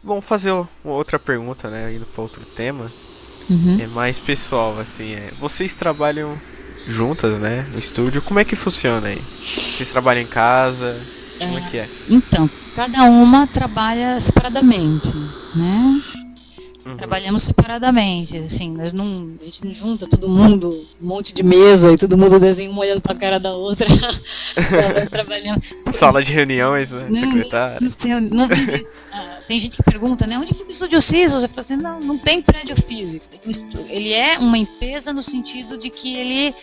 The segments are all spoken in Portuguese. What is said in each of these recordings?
Vamos fazer uma outra pergunta, né? Indo para outro tema. É mais pessoal, assim. Vocês trabalham juntas, né? No estúdio. Como é que funciona aí? Vocês trabalham em casa? Como é que é? Então, cada uma trabalha separadamente, né? Trabalhamos separadamente, assim, a gente não junta todo mundo, um monte de mesa e todo mundo desenha uma olhando pra cara da outra. Nós trabalhamos. Sala de reuniões, né? Secretária. Tem gente que pergunta, né? Onde fica o Estúdio Sisos? Eu falo assim, não tem prédio físico. Ele é uma empresa no sentido de que ele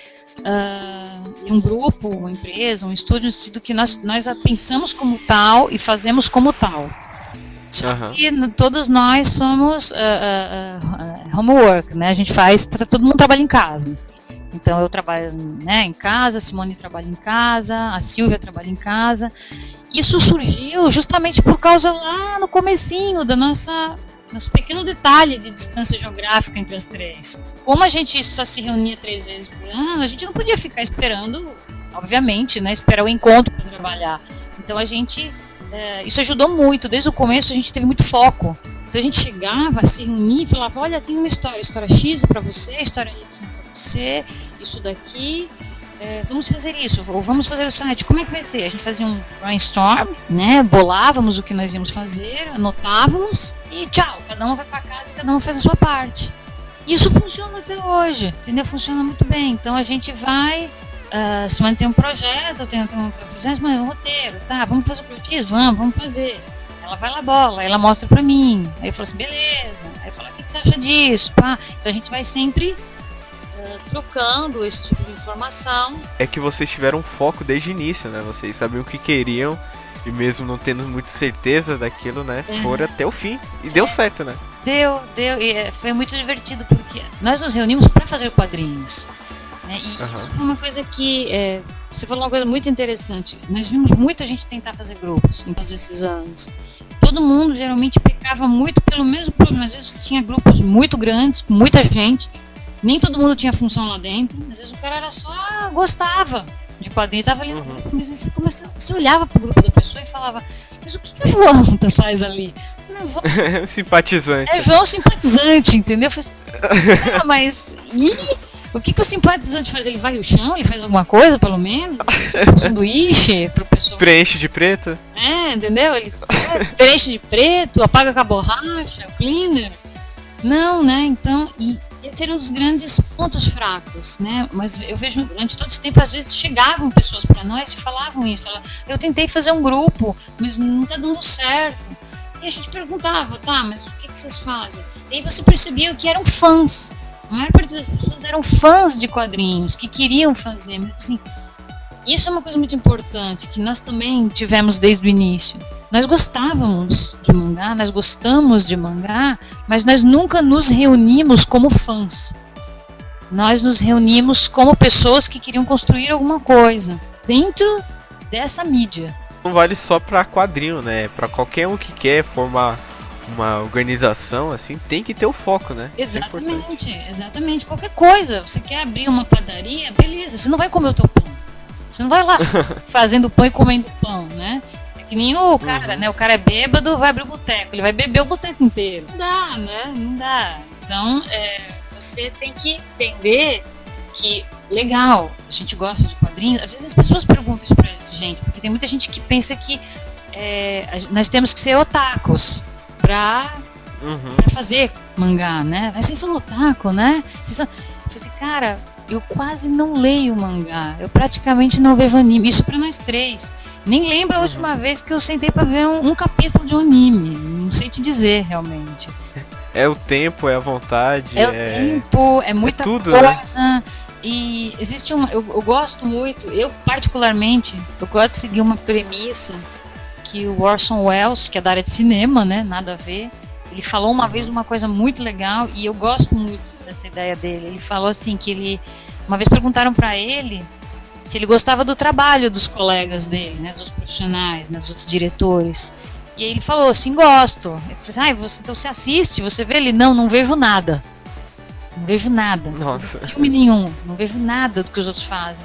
é um grupo, uma empresa, um estúdio, no sentido que nós a pensamos como tal e fazemos como tal. Só que todos nós somos homework, né? A gente todo mundo trabalha em casa. Então eu trabalho, né, em casa, a Simone trabalha em casa, a Silvia trabalha em casa. Isso surgiu justamente por causa lá no comecinho da nosso pequeno detalhe de distância geográfica entre as três. Como a gente só se reunia 3 vezes por ano, a gente não podia ficar esperando, obviamente, né, esperar o encontro para trabalhar. Então a gente, isso ajudou muito. Desde o começo a gente teve muito foco. Então a gente chegava, se reunia e falava, olha, tem uma história X é para você, história Y é para você, isso daqui... vamos fazer isso, ou vamos fazer o site, como é que vai ser? A gente fazia um brainstorm, né? Bolávamos o que nós íamos fazer, anotávamos e tchau, cada um vai para casa e cada um faz a sua parte. Isso funciona até hoje, entendeu? Funciona muito bem. Então a gente vai, se mantém um projeto, tem um roteiro, tá? Vamos fazer o projeto? Vamos fazer. Ela vai lá bola, ela mostra pra mim, aí eu falo assim, beleza, aí eu falo, o que você acha disso? Pá? Então a gente vai sempre trocando esse tipo de informação. É que vocês tiveram foco desde o início, né? Vocês sabiam o que queriam e mesmo não tendo muita certeza daquilo, né? Foram até o fim e deu certo, né? Deu, e foi muito divertido porque nós nos reunimos para fazer quadrinhos, né? E isso foi uma coisa que você falou uma coisa muito interessante. Nós vimos muita gente tentar fazer grupos em todos esses anos. Todo mundo geralmente pecava muito pelo mesmo problema. Às vezes tinha grupos muito grandes, com muita gente. Nem todo mundo tinha função lá dentro. Às vezes o cara era só gostava de quadrinho, tava ali no grupo, mas você olhava pro grupo da pessoa e falava, mas o que a Joanta faz ali? Simpatizante. É João simpatizante, entendeu? Mas o que o simpatizante faz? Ele vai ao chão? Ele faz alguma coisa, pelo menos? Um sanduíche pro pessoal. Preenche de preto? Entendeu? Ele preenche de preto, apaga com a borracha, o cleaner. Não, né? Então, esse era um dos grandes pontos fracos, né? Mas eu vejo durante todo esse tempo, às vezes chegavam pessoas para nós e falavam isso. Eu tentei fazer um grupo, mas não tá dando certo. E a gente perguntava, tá, mas o que vocês fazem? E aí você percebia que eram fãs. A maior parte das pessoas eram fãs de quadrinhos, que queriam fazer. Mas, assim, isso é uma coisa muito importante, que nós também tivemos desde o início. Nós gostávamos de mangá, nós gostamos de mangá, mas nós nunca nos reunimos como fãs. Nós nos reunimos como pessoas que queriam construir alguma coisa dentro dessa mídia. Não vale só pra quadrinho, né? Pra qualquer um que quer formar uma organização, assim, tem que ter o foco, né? Exatamente. Qualquer coisa. Você quer abrir uma padaria, beleza, você não vai comer o teu pão. Você não vai lá fazendo pão e comendo pão, né? Que nem o cara, né? O cara é bêbado, vai abrir o boteco. Ele vai beber o boteco inteiro. Não dá, né? Não dá. Então, você tem que entender que, legal, a gente gosta de quadrinhos. Às vezes as pessoas perguntam isso pra gente, porque tem muita gente que pensa que nós temos que ser otakus pra fazer mangá, né? Mas vocês são otaku, né? Eu falei assim, cara, eu quase não leio mangá. Eu praticamente não vejo anime. Isso pra nós três. Nem lembro a última vez que eu sentei pra ver um capítulo de um anime. Não sei te dizer, realmente. É o tempo, é a vontade. É o tempo, é muita tudo, coisa. Né? E existe eu gosto muito, eu particularmente, eu gosto de seguir uma premissa que o Orson Welles, que é da área de cinema, né, nada a ver, ele falou uma vez uma coisa muito legal e eu gosto muito dessa ideia dele. Ele falou assim que uma vez perguntaram para ele se ele gostava do trabalho dos colegas dele, né, dos profissionais, né, dos outros diretores. E aí ele falou assim, gosto. Eu falei assim, então você assiste, você vê? Ele, não vejo nada. Não vejo nada. Nossa. Não vejo filme nenhum. Não vejo nada do que os outros fazem.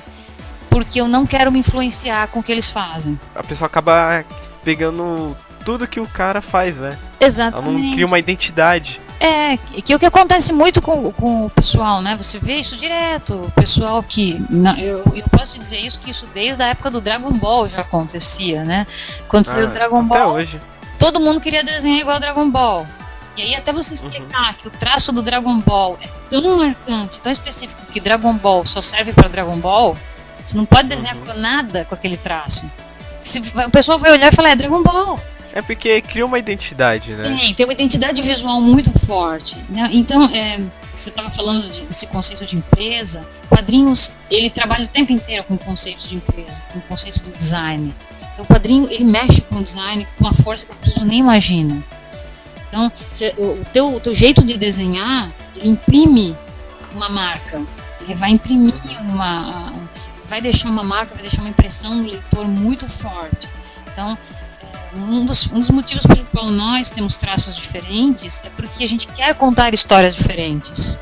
Porque eu não quero me influenciar com o que eles fazem. A pessoa acaba pegando tudo que o cara faz, né? Exatamente. Ela não cria uma identidade. Que é o que acontece muito com o pessoal, né? Você vê isso direto. O pessoal que... eu posso te dizer isso, que isso desde a época do Dragon Ball já acontecia, né? Quando saiu o Dragon Ball... Até hoje. Todo mundo queria desenhar igual ao Dragon Ball. E aí até você explicar que o traço do Dragon Ball é tão marcante, tão específico, que Dragon Ball só serve para Dragon Ball, você não pode desenhar nada com aquele traço. O pessoal vai olhar e falar, é Dragon Ball. É porque cria uma identidade, né? Tem uma identidade visual muito forte, né? Então, você estava falando desse conceito de empresa. Quadrinhos, ele trabalha o tempo inteiro com conceitos de empresa, com conceitos de design. Então o quadrinho, ele mexe com o design com uma força que as pessoas nem imaginam. Então, o teu jeito de desenhar, ele imprime uma marca. Ele vai imprimir vai deixar uma marca, vai deixar uma impressão no leitor muito forte. Então, um dos motivos pelo qual nós temos traços diferentes é porque a gente quer contar histórias diferentes.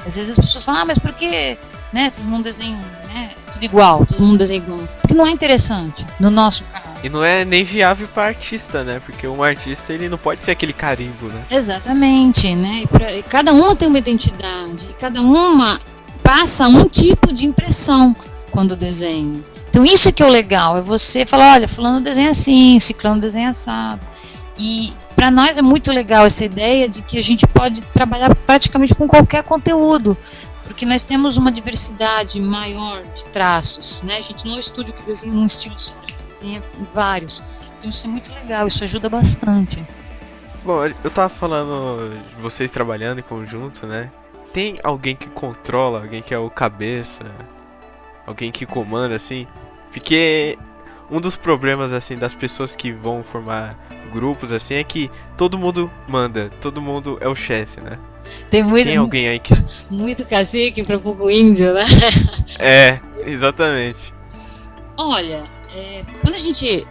Às vezes as pessoas falam, mas por que, né, vocês não desenham, né, tudo igual, todo mundo desenha igual? Porque não é interessante, no nosso caso. E não é nem viável para artista, né? Porque um artista, ele não pode ser aquele carimbo, né? Exatamente, né? E cada uma tem uma identidade, e cada uma passa um tipo de impressão quando desenha. Então isso é que é o legal, é você falar, olha, fulano desenha assim, ciclano desenha assado. E para nós é muito legal essa ideia de que a gente pode trabalhar praticamente com qualquer conteúdo, porque nós temos uma diversidade maior de traços, né? A gente não é um estúdio que desenha um estilo só, a gente desenha vários. Então isso é muito legal, isso ajuda bastante. Bom, eu tava falando de vocês trabalhando em conjunto, né? Tem alguém que controla, alguém que é o cabeça, alguém que comanda, assim? Porque um dos problemas, assim, das pessoas que vão formar grupos, assim, é que todo mundo manda, todo mundo é o chefe, né? Tem alguém aí que... Muito cacique pra pouco índio, né? É, exatamente. Olha, quando a gente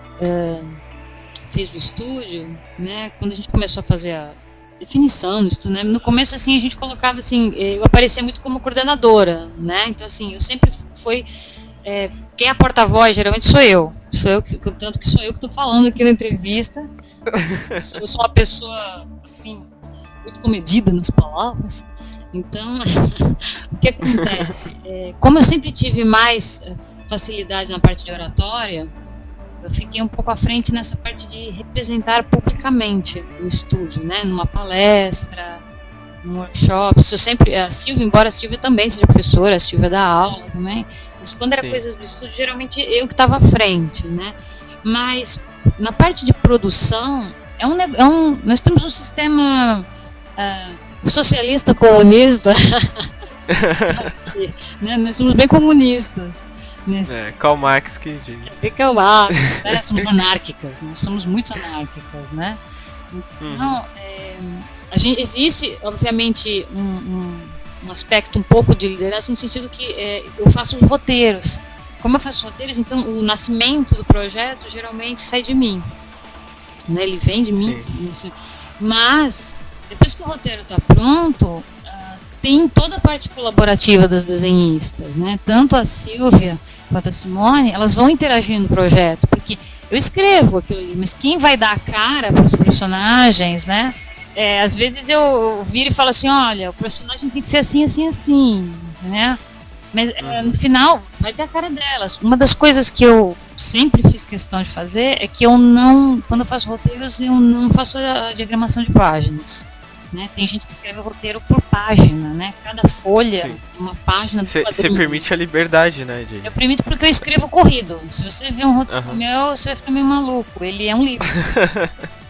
fez o estúdio, né? Quando a gente começou a fazer a definição disso, né? No começo, assim, a gente colocava, assim, eu aparecia muito como coordenadora, né? Então, assim, eu sempre fui... quem é a porta-voz, geralmente sou eu. Tanto que sou eu que estou falando aqui na entrevista. Eu sou uma pessoa, assim, muito comedida nas palavras. Então, o que acontece? Como eu sempre tive mais facilidade na parte de oratória, eu fiquei um pouco à frente nessa parte de representar publicamente o estúdio, né? Numa palestra, num workshop. A Silvia, embora a Silvia também seja professora, a Silvia dá aula também, mas quando era coisas do estúdio, geralmente eu que estava à frente, né? Mas na parte de produção, nós temos um sistema socialista comunista, né? Nós somos bem comunistas. Karl Marx que diz. Karl Marx, né? Somos anárquicas, nós somos muito anárquicas, né? Então, existe, obviamente, um aspecto um pouco de liderança no sentido que eu faço roteiros. Como eu faço roteiros, então o nascimento do projeto geralmente sai de mim, né? Ele vem de mim, mas depois que o roteiro está pronto, tem toda a parte colaborativa das desenhistas, né? Tanto a Silvia quanto a Simone, elas vão interagir no projeto, porque eu escrevo aquilo ali, mas quem vai dar a cara para os personagens, né? Às vezes eu viro e falo assim, olha, o personagem tem que ser assim, assim, assim, né? Mas no final vai ter a cara delas. Uma das coisas que eu sempre fiz questão de fazer é que eu não, quando eu faço roteiros, eu não faço a diagramação de páginas. Né? Tem gente que escreve roteiro por página, né? Cada folha, uma página do quadrinho. Você permite a liberdade, né, Jay? Eu permito porque eu escrevo corrido. Se você ver um roteiro meu, você vai ficar meio maluco. Ele é um livro.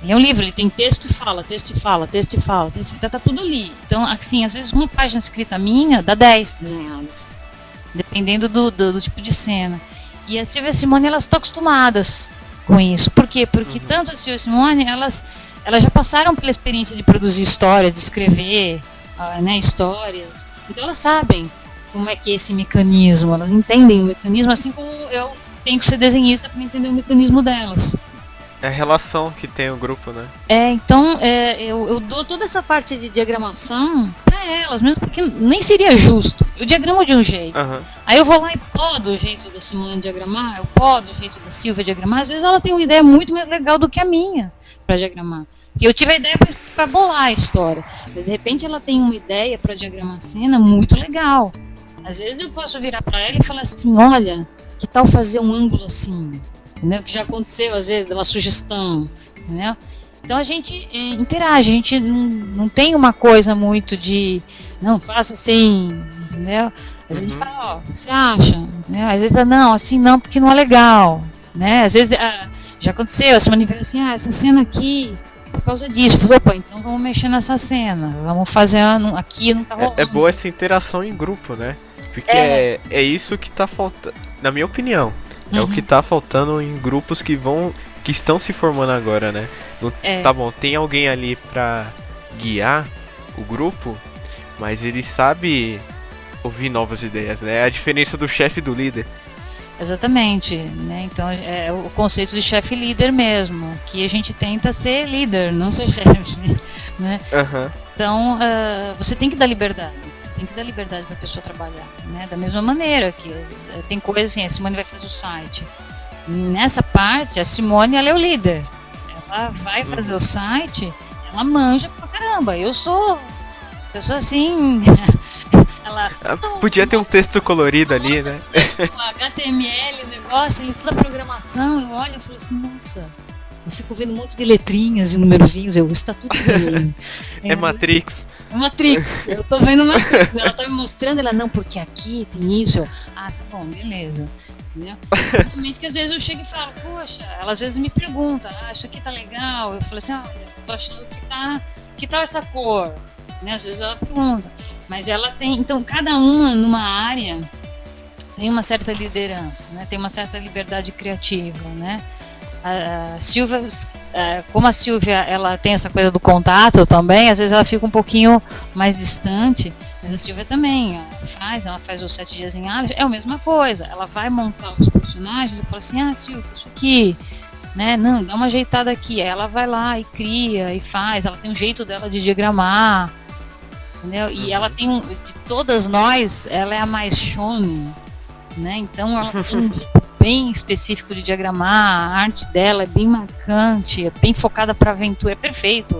Ele é um livro, ele tem texto e fala, texto e fala, texto e fala, texto e fala, tá tudo ali. Então, assim, às vezes uma página escrita minha dá 10 desenhadas. Dependendo do tipo de cena. E a Silvia e a Simone, elas estão acostumadas com isso. Por quê? Porque tanto a Silvia e a Simone, elas já passaram pela experiência de produzir histórias, de escrever né, histórias. Então elas sabem como é que é esse mecanismo, elas entendem o mecanismo, assim como eu tenho que ser desenhista para entender o mecanismo delas. É a relação que tem o grupo, né? Então eu dou toda essa parte de diagramação para elas, mesmo porque nem seria justo. Eu diagramo de um jeito. Aí eu vou lá e podo o jeito da Simone diagramar, eu podo o jeito da Silvia diagramar. Às vezes ela tem uma ideia muito mais legal do que a minha para diagramar. Porque eu tive a ideia para bolar a história. Mas de repente ela tem uma ideia para diagramar a cena muito legal. Às vezes eu posso virar para ela e falar assim, olha, que tal fazer um ângulo assim? Entendeu? Que já aconteceu às vezes, de uma sugestão, entendeu? Então a gente interage, a gente não tem uma coisa muito de não, faça assim, entendeu? Às vezes a gente fala, ó, o que você acha? Entendeu? Às vezes fala, não, assim não, porque não é legal, né? Às vezes já aconteceu, a Simone falou assim, essa cena aqui, por causa disso, opa, então vamos mexer nessa cena, vamos fazer aqui, não tá rolando. É boa essa interação em grupo, né? Porque é isso que tá faltando, na minha opinião. É o que tá faltando em grupos que estão se formando agora, né? Tá bom, tem alguém ali pra guiar o grupo, mas ele sabe ouvir novas ideias, né? É a diferença do chefe e do líder. Exatamente, né? Então é o conceito de chefe líder mesmo, que a gente tenta ser líder, não ser chefe, né? Então você tem que dar liberdade. Tem que dar liberdade para a pessoa trabalhar, né? Da mesma maneira que tem coisas assim, a Simone vai fazer o site. Nessa parte, a Simone, ela é o líder. Ela vai fazer o site, ela manja pra caramba. Eu sou assim... ela podia ter um texto colorido ali, né? HTML, negócio, ele toda a programação, eu olho e falo assim, nossa... Eu fico vendo um monte de letrinhas e numerozinhos, está tudo bem. É Matrix. É Matrix, eu tô vendo Matrix. Ela tá me mostrando, ela, não, porque aqui tem isso. Tá bom, beleza. Entendeu? Realmente que às vezes eu chego e falo, poxa, ela às vezes me pergunta, isso aqui tá legal. Eu falo assim, olha, eu tô achando que tal essa cor? Né? Às vezes ela pergunta. Mas ela tem, então cada uma numa área tem uma certa liderança, né? Tem uma certa liberdade criativa, né? A Silvia, como a Silvia ela tem essa coisa do contato também, às vezes ela fica um pouquinho mais distante, mas a Silvia também ela faz os 7 dias em Alice, é a mesma coisa, ela vai montar os personagens e fala assim, Silvia, isso aqui, né, não, dá uma ajeitada aqui, aí ela vai lá e cria e faz, ela tem um jeito dela de diagramar, entendeu? E ela tem de todas nós, ela é a mais shonen, né, então ela tem um jeito bem específico de diagramar, a arte dela é bem marcante, é bem focada para aventura, é perfeito.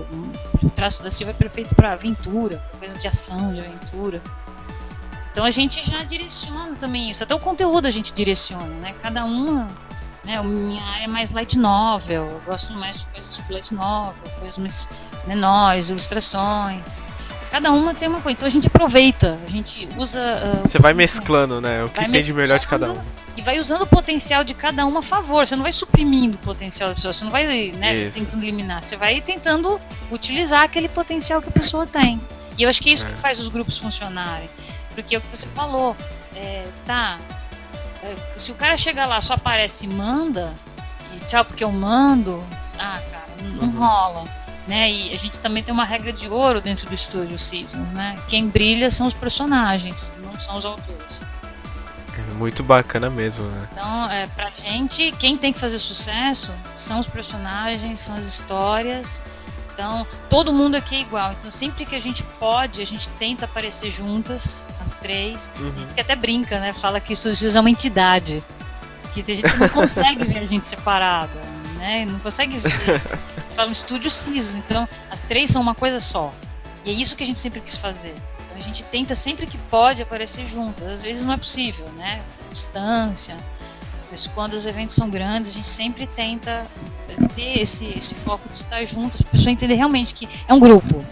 O traço da Silvia é perfeito para aventura, pra coisas de ação, de aventura. Então a gente já direciona também isso, até o conteúdo a gente direciona, né? Cada uma, né? A minha área é mais light novel, eu gosto mais de coisas tipo light novel, coisas mais menores, ilustrações. Cada uma tem uma coisa, então a gente aproveita, a gente usa... Você vai mesclando, né? O que tem de melhor de cada uma. E vai usando o potencial de cada uma a favor. Você não vai suprimindo o potencial da pessoa. Você não vai tentando eliminar. Você vai tentando utilizar aquele potencial que a pessoa tem. E eu acho que é isso que faz os grupos funcionarem. Porque é o que você falou. Se o cara chega lá, só aparece e manda, e tchau porque eu mando, cara, não rola. Né? E a gente também tem uma regra de ouro dentro do estúdio Seasons, né? Quem brilha são os personagens, não são os autores. Muito bacana mesmo, né? Então, pra gente, quem tem que fazer sucesso são os personagens, são as histórias, Então, todo mundo aqui é igual. Então, sempre que a gente pode, a gente tenta aparecer juntas, as três. A gente até brinca, né? Fala que Estúdio Cis é uma entidade. Que tem gente que não consegue ver a gente separada, né? Não consegue ver. Você fala um Estúdio Cis, então as três são uma coisa só. E é isso que a gente sempre quis fazer. Então, a gente tenta sempre que pode aparecer juntas. Às vezes não é possível, né? Distância. Mas quando os eventos são grandes, a gente sempre tenta ter esse foco de estar juntos, para a pessoa entender realmente que é um grupo.